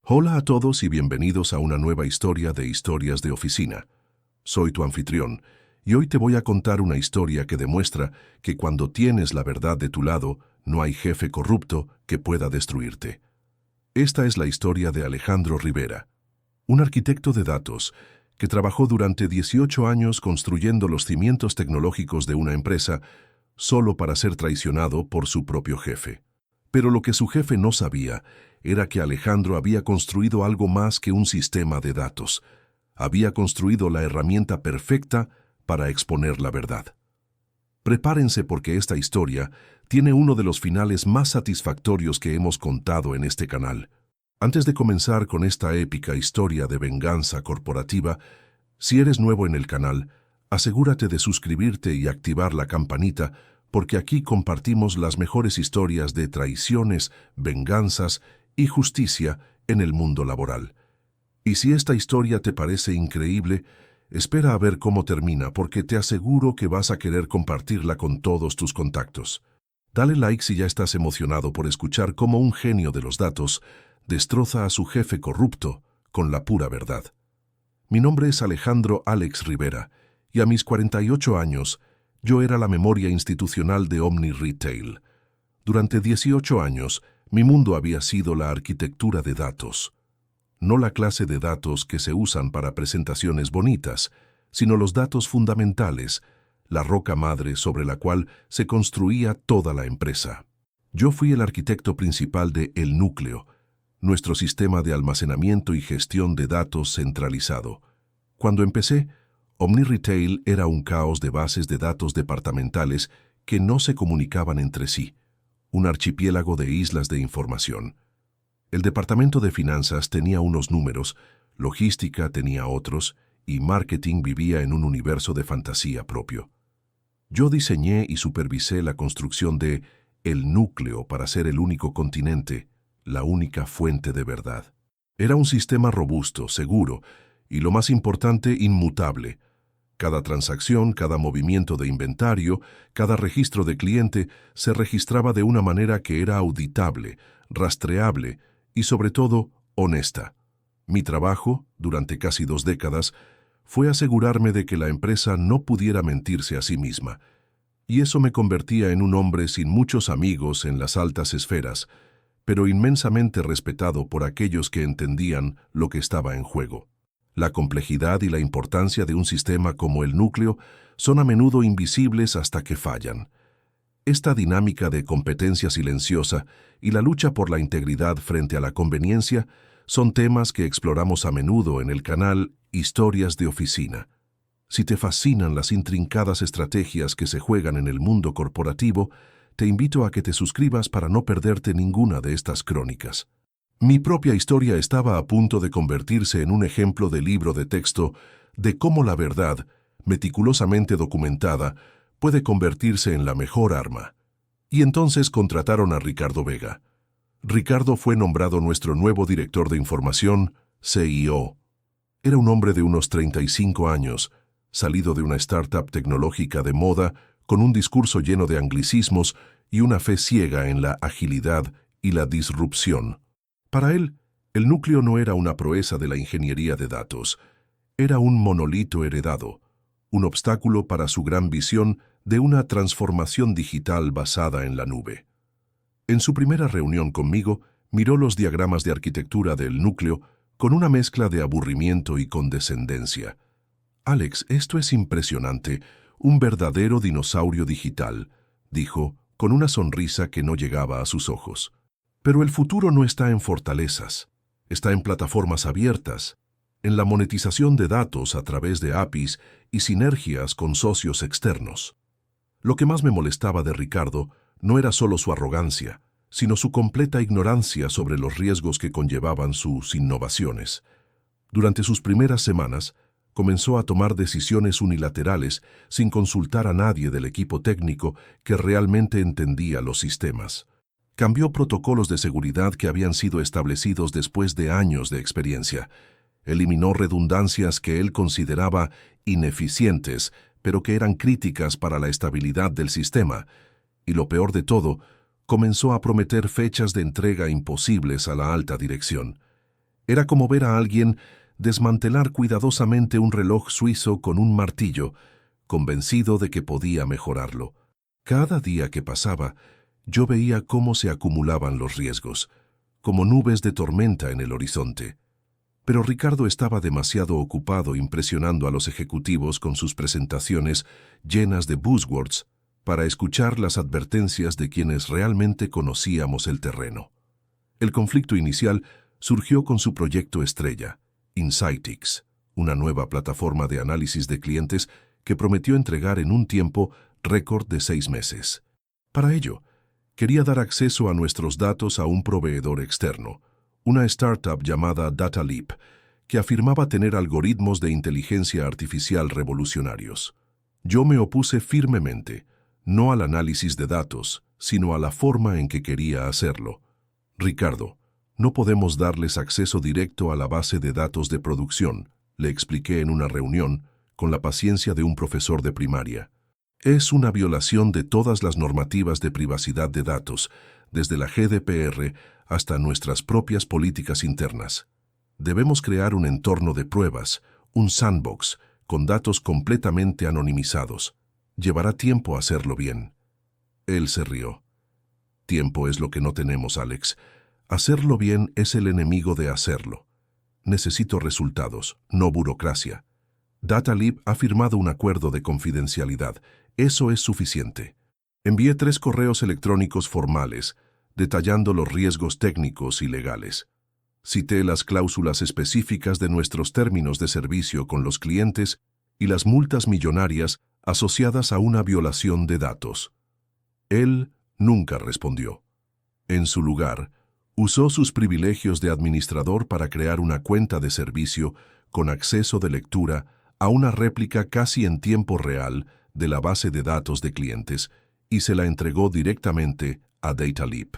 Hola a todos y bienvenidos a una nueva historia de Historias de Oficina. Soy tu anfitrión y hoy te voy a contar una historia que demuestra que cuando tienes la verdad de tu lado, no hay jefe corrupto que pueda destruirte. Esta es la historia de Alejandro Rivera, un arquitecto de datos que trabajó durante 18 años construyendo los cimientos tecnológicos de una empresa solo para ser traicionado por su propio jefe. Pero lo que su jefe no sabía era que Alejandro había construido algo más que un sistema de datos. Había construido la herramienta perfecta para exponer la verdad. Prepárense porque esta historia tiene uno de los finales más satisfactorios que hemos contado en este canal. Antes de comenzar con esta épica historia de venganza corporativa, si eres nuevo en el canal, asegúrate de suscribirte y activar la campanita porque aquí compartimos las mejores historias de traiciones, venganzas y justicia en el mundo laboral. Y si esta historia te parece increíble, espera a ver cómo termina porque te aseguro que vas a querer compartirla con todos tus contactos. Dale like si ya estás emocionado por escuchar cómo un genio de los datos destroza a su jefe corrupto con la pura verdad. Mi nombre es Alejandro Alex Rivera y a mis 48 años yo era la memoria institucional de Omni Retail. Durante 18 años, mi mundo había sido la arquitectura de datos. No la clase de datos que se usan para presentaciones bonitas, sino los datos fundamentales, la roca madre sobre la cual se construía toda la empresa. Yo fui el arquitecto principal de El Núcleo, nuestro sistema de almacenamiento y gestión de datos centralizado. Cuando empecé, Omni Retail era un caos de bases de datos departamentales que no se comunicaban entre sí, un archipiélago de islas de información. El departamento de finanzas tenía unos números, logística tenía otros, y marketing vivía en un universo de fantasía propio. Yo diseñé y supervisé la construcción de El Núcleo para ser el único continente, la única fuente de verdad. Era un sistema robusto, seguro, y lo más importante, inmutable. Cada transacción, cada movimiento de inventario, cada registro de cliente se registraba de una manera que era auditable, rastreable y, sobre todo, honesta. Mi trabajo, durante casi 2 décadas, fue asegurarme de que la empresa no pudiera mentirse a sí misma. Y eso me convertía en un hombre sin muchos amigos en las altas esferas, pero inmensamente respetado por aquellos que entendían lo que estaba en juego. La complejidad y la importancia de un sistema como el núcleo son a menudo invisibles hasta que fallan. Esta dinámica de competencia silenciosa y la lucha por la integridad frente a la conveniencia son temas que exploramos a menudo en el canal Historias de Oficina. Si te fascinan las intrincadas estrategias que se juegan en el mundo corporativo, te invito a que te suscribas para no perderte ninguna de estas crónicas. Mi propia historia estaba a punto de convertirse en un ejemplo de libro de texto de cómo la verdad, meticulosamente documentada, puede convertirse en la mejor arma. Y entonces contrataron a Ricardo Vega. Ricardo fue nombrado nuestro nuevo director de información, CIO. Era un hombre de unos 35 años, salido de una startup tecnológica de moda, con un discurso lleno de anglicismos y una fe ciega en la agilidad y la disrupción. Para él, el núcleo no era una proeza de la ingeniería de datos, era un monolito heredado, un obstáculo para su gran visión de una transformación digital basada en la nube. En su primera reunión conmigo, miró los diagramas de arquitectura del núcleo con una mezcla de aburrimiento y condescendencia. «Alex, esto es impresionante, un verdadero dinosaurio digital», dijo, con una sonrisa que no llegaba a sus ojos. Pero el futuro no está en fortalezas, está en plataformas abiertas, en la monetización de datos a través de APIs y sinergias con socios externos. Lo que más me molestaba de Ricardo no era solo su arrogancia, sino su completa ignorancia sobre los riesgos que conllevaban sus innovaciones. Durante sus primeras semanas, comenzó a tomar decisiones unilaterales sin consultar a nadie del equipo técnico que realmente entendía los sistemas. Cambió protocolos de seguridad que habían sido establecidos después de años de experiencia. Eliminó redundancias que él consideraba ineficientes, pero que eran críticas para la estabilidad del sistema. Y lo peor de todo, comenzó a prometer fechas de entrega imposibles a la alta dirección. Era como ver a alguien desmantelar cuidadosamente un reloj suizo con un martillo, convencido de que podía mejorarlo. Cada día que pasaba, yo veía cómo se acumulaban los riesgos, como nubes de tormenta en el horizonte. Pero Ricardo estaba demasiado ocupado impresionando a los ejecutivos con sus presentaciones llenas de buzzwords para escuchar las advertencias de quienes realmente conocíamos el terreno. El conflicto inicial surgió con su proyecto estrella, Insightix, una nueva plataforma de análisis de clientes que prometió entregar en un tiempo récord de 6 meses. Para ello, quería dar acceso a nuestros datos a un proveedor externo, una startup llamada DataLeap, que afirmaba tener algoritmos de inteligencia artificial revolucionarios. Yo me opuse firmemente, no al análisis de datos, sino a la forma en que quería hacerlo. Ricardo, no podemos darles acceso directo a la base de datos de producción, le expliqué en una reunión, con la paciencia de un profesor de primaria. Es una violación de todas las normativas de privacidad de datos, desde la GDPR hasta nuestras propias políticas internas. Debemos crear un entorno de pruebas, un sandbox, con datos completamente anonimizados. Llevará tiempo hacerlo bien. Él se rió. Tiempo es lo que no tenemos, Alex. Hacerlo bien es el enemigo de hacerlo. Necesito resultados, no burocracia. DataLeap ha firmado un acuerdo de confidencialidad. Eso es suficiente. Envié 3 correos electrónicos formales, detallando los riesgos técnicos y legales. Cité las cláusulas específicas de nuestros términos de servicio con los clientes y las multas millonarias asociadas a una violación de datos. Él nunca respondió. En su lugar, usó sus privilegios de administrador para crear una cuenta de servicio con acceso de lectura a una réplica casi en tiempo real de la base de datos de clientes y se la entregó directamente a DataLeap.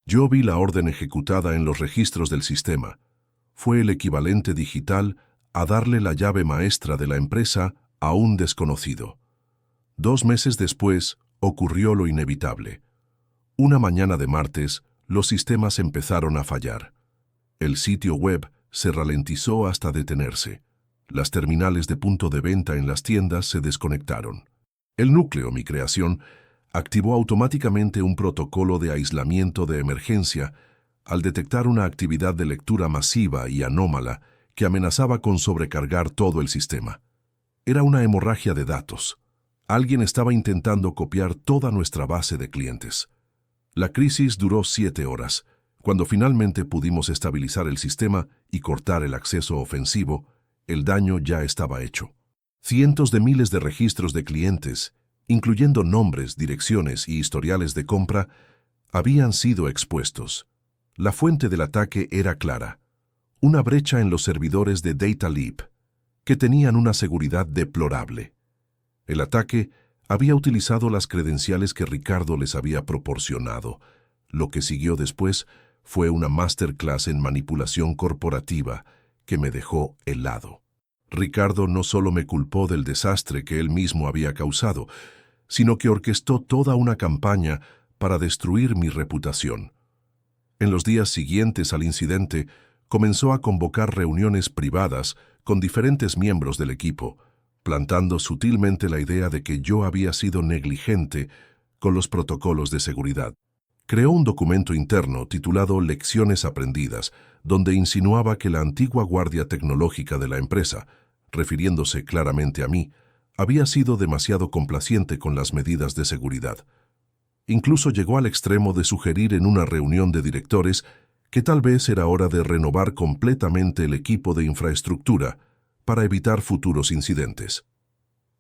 Yo vi la orden ejecutada en los registros del sistema. Fue el equivalente digital a darle la llave maestra de la empresa a un desconocido. 2 meses después, ocurrió lo inevitable. Una mañana de martes, los sistemas empezaron a fallar. El sitio web se ralentizó hasta detenerse. Las terminales de punto de venta en las tiendas se desconectaron. El núcleo, mi creación, activó automáticamente un protocolo de aislamiento de emergencia al detectar una actividad de lectura masiva y anómala que amenazaba con sobrecargar todo el sistema. Era una hemorragia de datos. Alguien estaba intentando copiar toda nuestra base de clientes. La crisis duró 7 horas. Cuando finalmente pudimos estabilizar el sistema y cortar el acceso ofensivo, el daño ya estaba hecho. Cientos de miles de registros de clientes, incluyendo nombres, direcciones y historiales de compra, habían sido expuestos. La fuente del ataque era clara: una brecha en los servidores de DataLeap, que tenían una seguridad deplorable. El ataque había utilizado las credenciales que Ricardo les había proporcionado. Lo que siguió después fue una masterclass en manipulación corporativa que me dejó helado. Ricardo no solo me culpó del desastre que él mismo había causado, sino que orquestó toda una campaña para destruir mi reputación. En los días siguientes al incidente, comenzó a convocar reuniones privadas con diferentes miembros del equipo, plantando sutilmente la idea de que yo había sido negligente con los protocolos de seguridad. Creó un documento interno titulado Lecciones Aprendidas, donde insinuaba que la antigua guardia tecnológica de la empresa, refiriéndose claramente a mí, había sido demasiado complaciente con las medidas de seguridad. Incluso llegó al extremo de sugerir en una reunión de directores que tal vez era hora de renovar completamente el equipo de infraestructura para evitar futuros incidentes.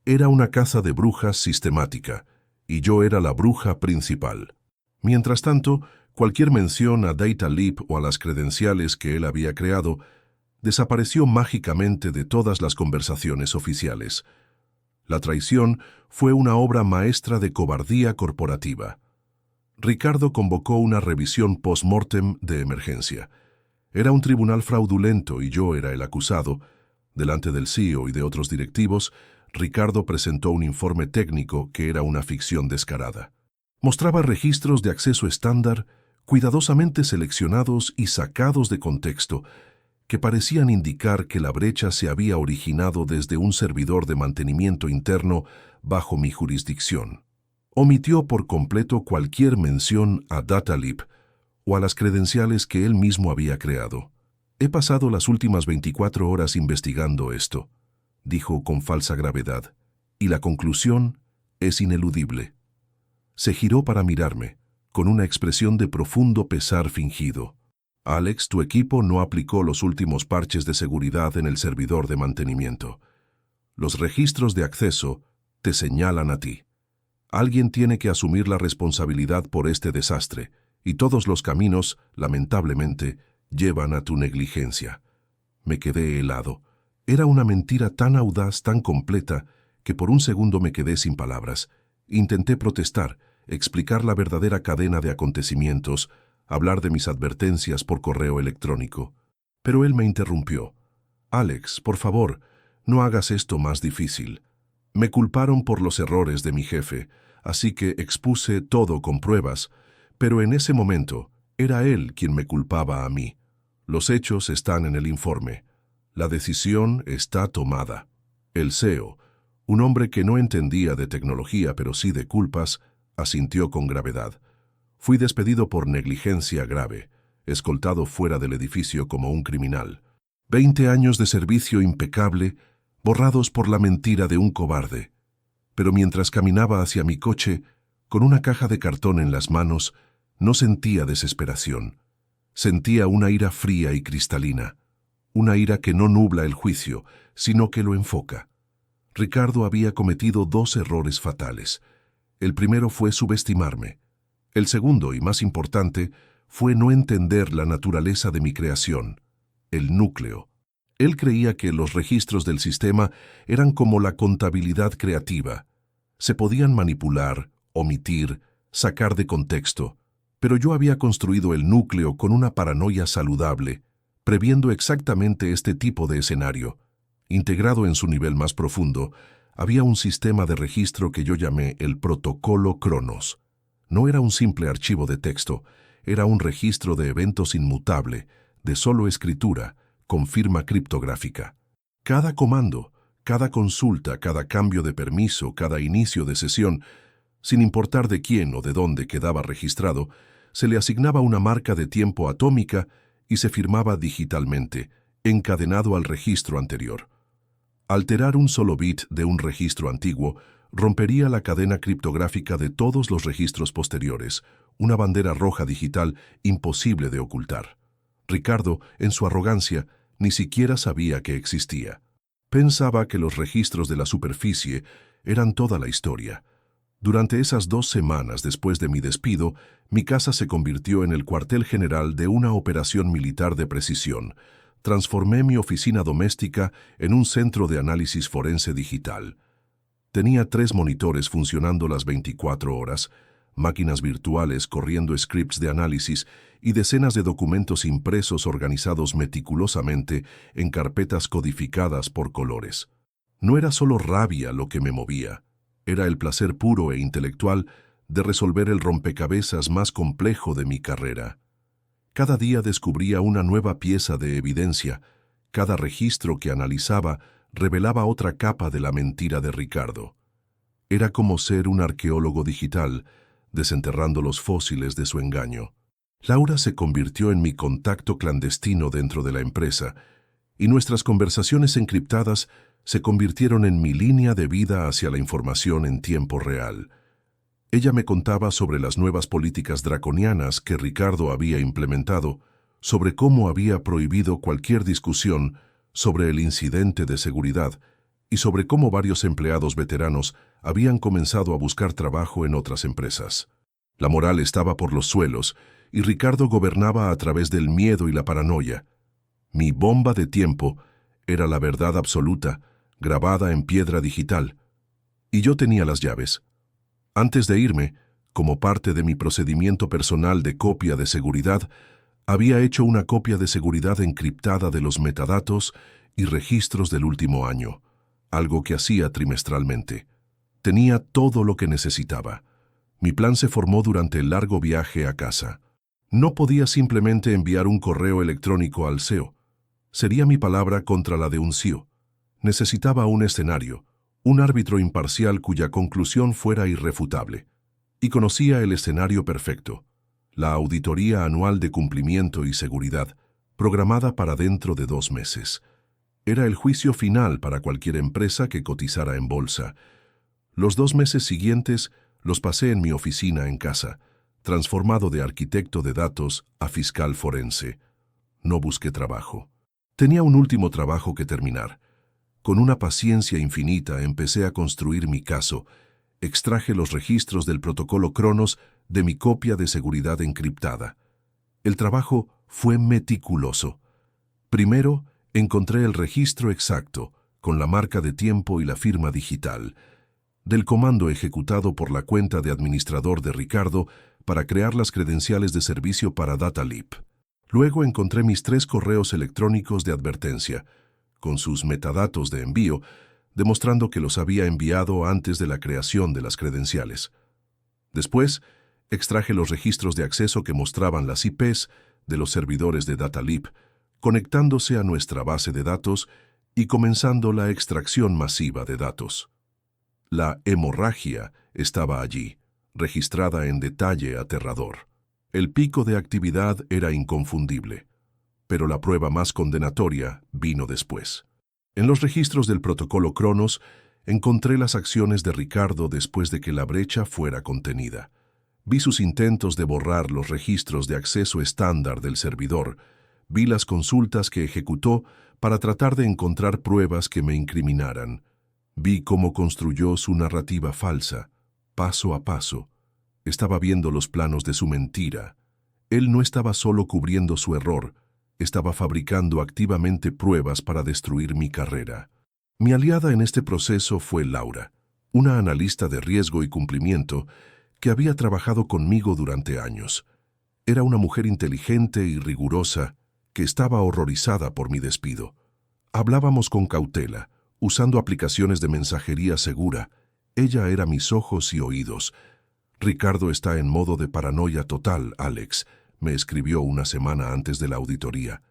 Era una caza de brujas sistemática, y yo era la bruja principal. Mientras tanto, cualquier mención a DataLeap o a las credenciales que él había creado desapareció mágicamente de todas las conversaciones oficiales. La traición fue una obra maestra de cobardía corporativa. Ricardo convocó una revisión post-mortem de emergencia. Era un tribunal fraudulento y yo era el acusado. Delante del CEO y de otros directivos, Ricardo presentó un informe técnico que era una ficción descarada. Mostraba registros de acceso estándar, cuidadosamente seleccionados y sacados de contexto, que parecían indicar que la brecha se había originado desde un servidor de mantenimiento interno bajo mi jurisdicción. Omitió por completo cualquier mención a Datalib o a las credenciales que él mismo había creado. He pasado las últimas 24 horas investigando esto, dijo con falsa gravedad, y la conclusión es ineludible. Se giró para mirarme, con una expresión de profundo pesar fingido. Alex, tu equipo no aplicó los últimos parches de seguridad en el servidor de mantenimiento. Los registros de acceso te señalan a ti. Alguien tiene que asumir la responsabilidad por este desastre, y todos los caminos, lamentablemente, llevan a tu negligencia. Me quedé helado. Era una mentira tan audaz, tan completa, que por un segundo me quedé sin palabras. Intenté protestar, explicar la verdadera cadena de acontecimientos, hablar de mis advertencias por correo electrónico. Pero él me interrumpió. Alex, por favor, no hagas esto más difícil. Me culparon por los errores de mi jefe, así que expuse todo con pruebas, pero en ese momento era él quien me culpaba a mí. Los hechos están en el informe. La decisión está tomada. El CEO, un hombre que no entendía de tecnología pero sí de culpas, asintió con gravedad. Fui despedido por negligencia grave, escoltado fuera del edificio como un criminal. 20 años de servicio impecable, borrados por la mentira de un cobarde. Pero mientras caminaba hacia mi coche, con una caja de cartón en las manos, no sentía desesperación. Sentía una ira fría y cristalina. Una ira que no nubla el juicio, sino que lo enfoca. Ricardo había cometido 2 errores fatales. El primero fue subestimarme. El segundo, y más importante, fue no entender la naturaleza de mi creación, el núcleo. Él creía que los registros del sistema eran como la contabilidad creativa. Se podían manipular, omitir, sacar de contexto, pero yo había construido el núcleo con una paranoia saludable, previendo exactamente este tipo de escenario. Integrado en su nivel más profundo, había un sistema de registro que yo llamé el protocolo Cronos. No era un simple archivo de texto, era un registro de eventos inmutable, de solo escritura, con firma criptográfica. Cada comando, cada consulta, cada cambio de permiso, cada inicio de sesión, sin importar de quién o de dónde quedaba registrado, se le asignaba una marca de tiempo atómica y se firmaba digitalmente, encadenado al registro anterior. Alterar un solo bit de un registro antiguo rompería la cadena criptográfica de todos los registros posteriores, una bandera roja digital imposible de ocultar. Ricardo, en su arrogancia, ni siquiera sabía que existía. Pensaba que los registros de la superficie eran toda la historia. Durante esas 2 semanas después de mi despido, mi casa se convirtió en el cuartel general de una operación militar de precisión. Transformé mi oficina doméstica en un centro de análisis forense digital. Tenía 3 monitores funcionando las 24 horas, máquinas virtuales corriendo scripts de análisis y decenas de documentos impresos organizados meticulosamente en carpetas codificadas por colores. No era solo rabia lo que me movía, era el placer puro e intelectual de resolver el rompecabezas más complejo de mi carrera. Cada día descubría una nueva pieza de evidencia, cada registro que analizaba revelaba otra capa de la mentira de Ricardo. Era como ser un arqueólogo digital, desenterrando los fósiles de su engaño. Laura se convirtió en mi contacto clandestino dentro de la empresa, y nuestras conversaciones encriptadas se convirtieron en mi línea de vida hacia la información en tiempo real. Ella me contaba sobre las nuevas políticas draconianas que Ricardo había implementado, sobre cómo había prohibido cualquier discusión sobre el incidente de seguridad y sobre cómo varios empleados veteranos habían comenzado a buscar trabajo en otras empresas. La moral estaba por los suelos y Ricardo gobernaba a través del miedo y la paranoia. Mi bomba de tiempo era la verdad absoluta, grabada en piedra digital, y yo tenía las llaves. Antes de irme, como parte de mi procedimiento personal de copia de seguridad, había hecho una copia de seguridad encriptada de los metadatos y registros del último año, algo que hacía trimestralmente. Tenía todo lo que necesitaba. Mi plan se formó durante el largo viaje a casa. No podía simplemente enviar un correo electrónico al CEO. Sería mi palabra contra la de un CEO. Necesitaba un escenario, un árbitro imparcial cuya conclusión fuera irrefutable. Y conocía el escenario perfecto: la auditoría anual de cumplimiento y seguridad, programada para dentro de 2 meses. Era el juicio final para cualquier empresa que cotizara en bolsa. Los 2 meses siguientes los pasé en mi oficina en casa, transformado de arquitecto de datos a fiscal forense. No busqué trabajo. Tenía un último trabajo que terminar. Con una paciencia infinita empecé a construir mi caso. Extraje los registros del protocolo Cronos de mi copia de seguridad encriptada. El trabajo fue meticuloso. Primero, encontré el registro exacto, con la marca de tiempo y la firma digital, del comando ejecutado por la cuenta de administrador de Ricardo para crear las credenciales de servicio para DataLeap. Luego encontré mis 3 correos electrónicos de advertencia, con sus metadatos de envío, demostrando que los había enviado antes de la creación de las credenciales. Después, extraje los registros de acceso que mostraban las IPs de los servidores de DataLeap, conectándose a nuestra base de datos y comenzando la extracción masiva de datos. La hemorragia estaba allí, registrada en detalle aterrador. El pico de actividad era inconfundible, pero la prueba más condenatoria vino después. En los registros del protocolo Cronos encontré las acciones de Ricardo después de que la brecha fuera contenida. Vi sus intentos de borrar los registros de acceso estándar del servidor. Vi las consultas que ejecutó para tratar de encontrar pruebas que me incriminaran. Vi cómo construyó su narrativa falsa, paso a paso. Estaba viendo los planos de su mentira. Él no estaba solo cubriendo su error, estaba fabricando activamente pruebas para destruir mi carrera. Mi aliada en este proceso fue Laura, una analista de riesgo y cumplimiento que había trabajado conmigo durante años. Era una mujer inteligente y rigurosa que estaba horrorizada por mi despido. Hablábamos con cautela, usando aplicaciones de mensajería segura. Ella era mis ojos y oídos. «Ricardo está en modo de paranoia total, Alex», me escribió una semana antes de la auditoría.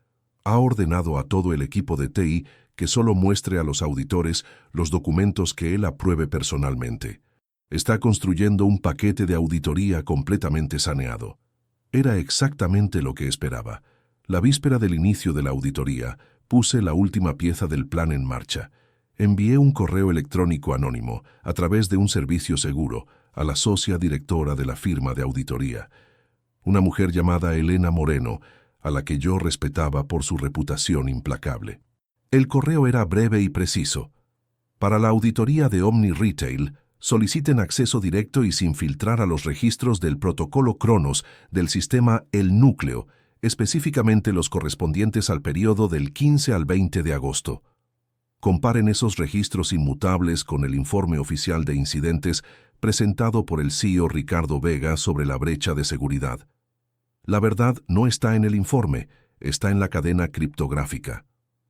«Ha ordenado a todo el equipo de TI que solo muestre a los auditores los documentos que él apruebe personalmente. Está construyendo un paquete de auditoría completamente saneado». Era exactamente lo que esperaba. La víspera del inicio de la auditoría, puse la última pieza del plan en marcha. Envié un correo electrónico anónimo, a través de un servicio seguro, a la socia directora de la firma de auditoría, una mujer llamada Elena Moreno, a la que yo respetaba por su reputación implacable. El correo era breve y preciso. «Para la auditoría de Omni Retail, soliciten acceso directo y sin filtrar a los registros del protocolo Cronos del sistema El Núcleo, específicamente los correspondientes al periodo del 15 al 20 de agosto. Comparen esos registros inmutables con el informe oficial de incidentes presentado por el CEO Ricardo Vega sobre la brecha de seguridad. La verdad no está en el informe, está en la cadena criptográfica.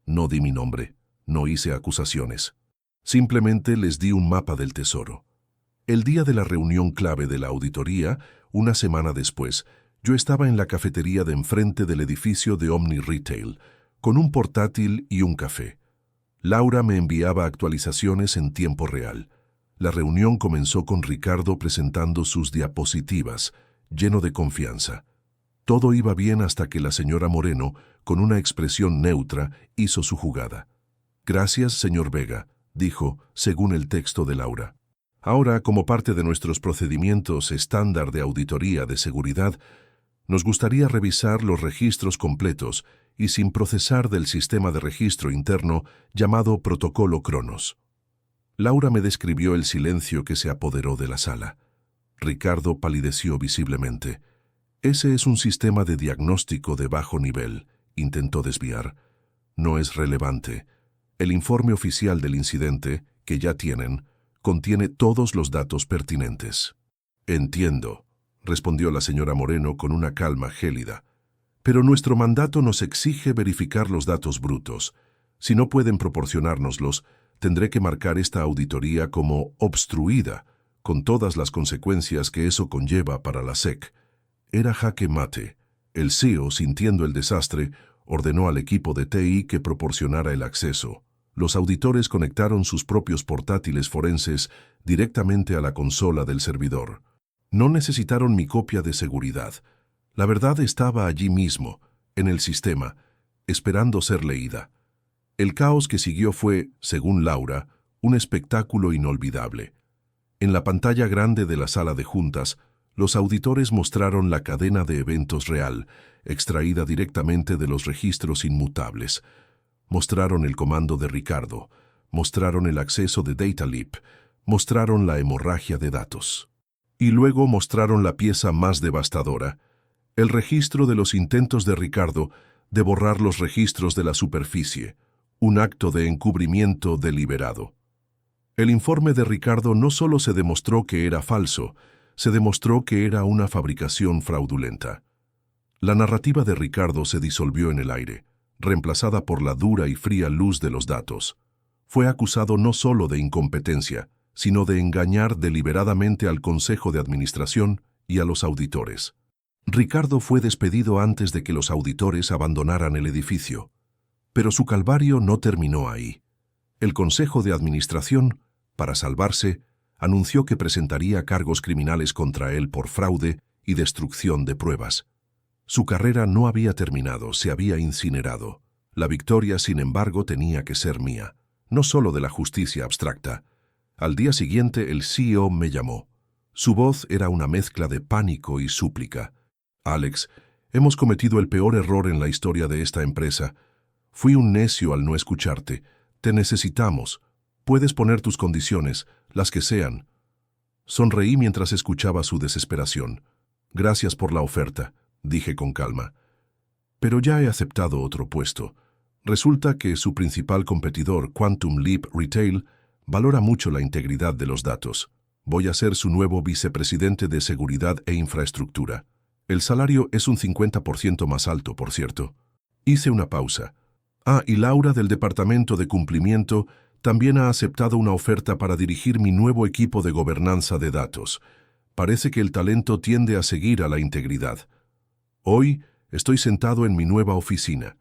No di mi nombre, no hice acusaciones. Simplemente les di un mapa del tesoro. El día de la reunión clave de la auditoría, una semana después, yo estaba en la cafetería de enfrente del edificio de Omni Retail, con un portátil y un café. Laura me enviaba actualizaciones en tiempo real. La reunión comenzó con Ricardo presentando sus diapositivas, lleno de confianza. Todo iba bien hasta que la señora Moreno, con una expresión neutra, hizo su jugada. «Gracias, señor Vega», dijo, según el texto de Laura. «Ahora, como parte de nuestros procedimientos estándar de auditoría de seguridad, nos gustaría revisar los registros completos y sin procesar del sistema de registro interno llamado Protocolo Cronos». Laura me describió el silencio que se apoderó de la sala. Ricardo palideció visiblemente. «Ese es un sistema de diagnóstico de bajo nivel», intentó desviar. «No es relevante. El informe oficial del incidente, que ya tienen, contiene todos los datos pertinentes». «Entiendo», respondió la señora Moreno con una calma gélida. «Pero nuestro mandato nos exige verificar los datos brutos. Si no pueden proporcionárnoslos, tendré que marcar esta auditoría como obstruida, con todas las consecuencias que eso conlleva para la SEC». Era jaque mate. El CEO, sintiendo el desastre, Ordenó al equipo de TI que proporcionara el acceso. Los auditores conectaron sus propios portátiles forenses directamente a la consola del servidor. No necesitaron mi copia de seguridad. La verdad estaba allí mismo, en el sistema, esperando ser leída. El caos que siguió fue, según Laura, un espectáculo inolvidable. En la pantalla grande de la sala de juntas, los auditores mostraron la cadena de eventos real, extraída directamente de los registros inmutables. Mostraron el comando de Ricardo, mostraron el acceso de Data Leap, mostraron la hemorragia de datos. Y luego mostraron la pieza más devastadora, el registro de los intentos de Ricardo de borrar los registros de la superficie, un acto de encubrimiento deliberado. El informe de Ricardo no solo se demostró que era falso, se demostró que era una fabricación fraudulenta. La narrativa de Ricardo se disolvió en el aire, reemplazada por la dura y fría luz de los datos. Fue acusado no solo de incompetencia, sino de engañar deliberadamente al Consejo de Administración y a los auditores. Ricardo fue despedido antes de que los auditores abandonaran el edificio. Pero su calvario no terminó ahí. El Consejo de Administración, para salvarse, anunció que presentaría cargos criminales contra él por fraude y destrucción de pruebas. Su carrera no había terminado, se había incinerado. La victoria, sin embargo, tenía que ser mía, no solo de la justicia abstracta. Al día siguiente, el CEO me llamó. Su voz era una mezcla de pánico y súplica. «Alex, hemos cometido el peor error en la historia de esta empresa. Fui un necio al no escucharte. Te necesitamos. Puedes poner tus condiciones, las que sean». Sonreí mientras escuchaba su desesperación. «Gracias por la oferta», dije con calma. «Pero ya he aceptado otro puesto. Resulta que su principal competidor, Quantum Leap Retail, valora mucho la integridad de los datos. Voy a ser su nuevo vicepresidente de Seguridad e Infraestructura. El salario es un 50% más alto, por cierto». Hice una pausa. Y Laura del Departamento de Cumplimiento también ha aceptado una oferta para dirigir mi nuevo equipo de gobernanza de datos. Parece que el talento tiende a seguir a la integridad. Hoy estoy sentado en mi nueva oficina.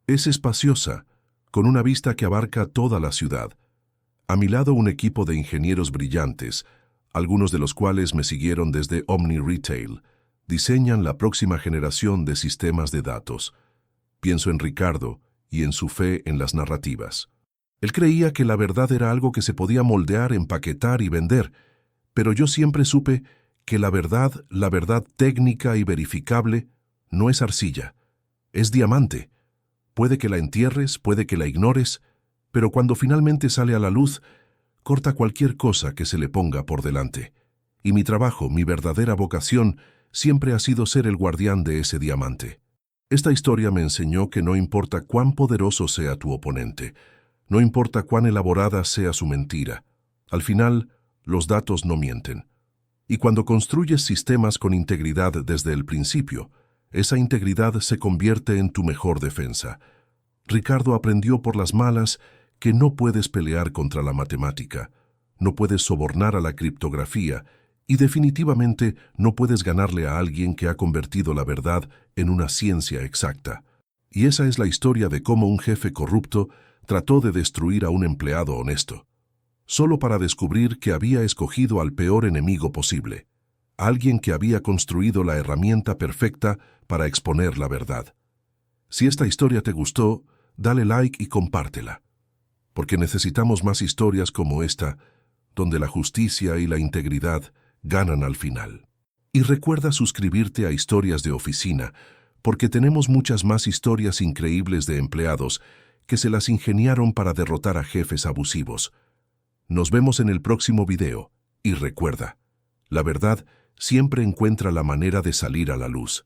Es espaciosa, con una vista que abarca toda la ciudad. A mi lado un equipo de ingenieros brillantes, algunos de los cuales me siguieron desde Omni Retail. Diseñan la próxima generación de sistemas de datos. Pienso en Ricardo y en su fe en las narrativas. Él creía que la verdad era algo que se podía moldear, empaquetar y vender, pero yo siempre supe que la verdad técnica y verificable, no es arcilla, es diamante. Puede que la entierres, puede que la ignores, pero cuando finalmente sale a la luz, corta cualquier cosa que se le ponga por delante. Y mi trabajo, mi verdadera vocación, siempre ha sido ser el guardián de ese diamante. Esta historia me enseñó que no importa cuán poderoso sea tu oponente, no importa cuán elaborada sea su mentira, al final, los datos no mienten. Y cuando construyes sistemas con integridad desde el principio, esa integridad se convierte en tu mejor defensa. Ricardo aprendió por las malas que no puedes pelear contra la matemática, no puedes sobornar a la criptografía y definitivamente no puedes ganarle a alguien que ha convertido la verdad en una ciencia exacta. Y esa es la historia de cómo un jefe corrupto trató de destruir a un empleado honesto, solo para descubrir que había escogido al peor enemigo posible, alguien que había construido la herramienta perfecta para exponer la verdad. Si esta historia te gustó, dale like y compártela, porque necesitamos más historias como esta, donde la justicia y la integridad ganan al final. Y recuerda suscribirte a Historias de Oficina, porque tenemos muchas más historias increíbles de empleados que se las ingeniaron para derrotar a jefes abusivos. Nos vemos en el próximo video, y recuerda, la verdad siempre encuentra la manera de salir a la luz.